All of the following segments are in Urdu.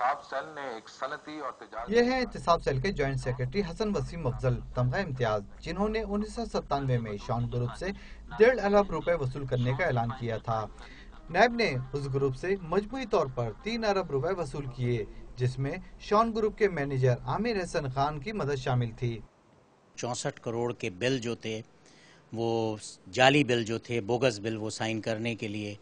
احتساب سیل نے ایک صنعتی اور تجارتی یہ ہیں احتساب سیل کے جوائنٹ سیکرٹری حسن وسیم افضل تمغہ امتیاز، جنہوں نے 1997 میں شان گروپ سے 1.5 ارب روپے وصول کرنے کا اعلان کیا تھا۔ نیب نے اس گروپ سے مجموعی طور پر 3 ارب روپے وصول کیے، جس میں شان گروپ کے مینیجر عامر حسن خان کی مدد شامل تھی۔ 64 کروڑ کے بل جو تھے، وہ جعلی بل جو تھے، بوگس بل، وہ سائن کرنے کے لیے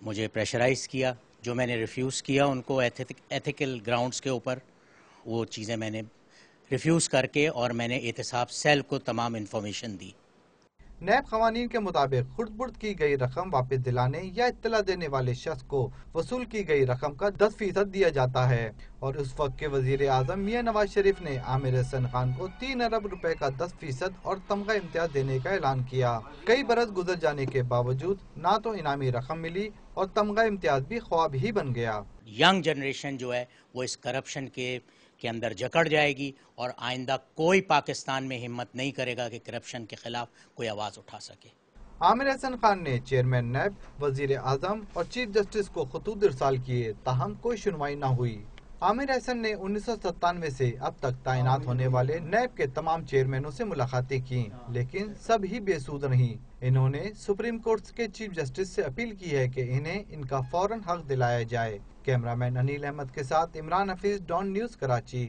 مجھے پریشرائز کیا، جو میں نے ریفیوز کیا ان کو ایتھیکل گراؤنڈز کے اوپر۔ وہ چیزیں میں نے ریفیوز کر کے اور میں نے احتساب سیل کو تمام انفارمیشن دی۔ نیب قوانین کے مطابق خرد برد کی گئی رقم واپس دلانے یا اطلاع دینے والے شخص کو وصول کی گئی رقم کا 10% دیا جاتا ہے، اور اس وقت کے وزیر اعظم میاں نواز شریف نے عامر حسن خان کو 3 ارب روپے کا 10% اور تمغہ امتیاز دینے کا اعلان کیا۔ کئی برس گزر جانے کے باوجود نہ تو انعامی رقم ملی اور تمغہ امتیاز بھی خواب ہی بن گیا۔ ینگ جنریشن جو ہے وہ اس کرپشن کے اندر جکڑ جائے گی، اور آئندہ کوئی پاکستان میں ہمت نہیں کرے گا کہ کرپشن کے خلاف کوئی آواز اٹھا سکے۔ عامر حسن خان نے چیئرمین نیب، وزیر اعظم اور چیف جسٹس کو خطوط ارسال کیے، تاہم کوئی سنوائی نہ ہوئی۔ عامر حسن نے 1997 سے اب تک تعینات ہونے والے نیب کے تمام چیئرمینوں سے ملاقاتیں کیں، لیکن سب ہی بے سود رہیں۔ انہوں نے سپریم کورٹ کے چیف جسٹس سے اپیل کی ہے کہ انہیں ان کا فوراً حق دلایا جائے۔ کیمرہ مین انیل احمد کے ساتھ عمران حفیظ، ڈان نیوز، کراچی۔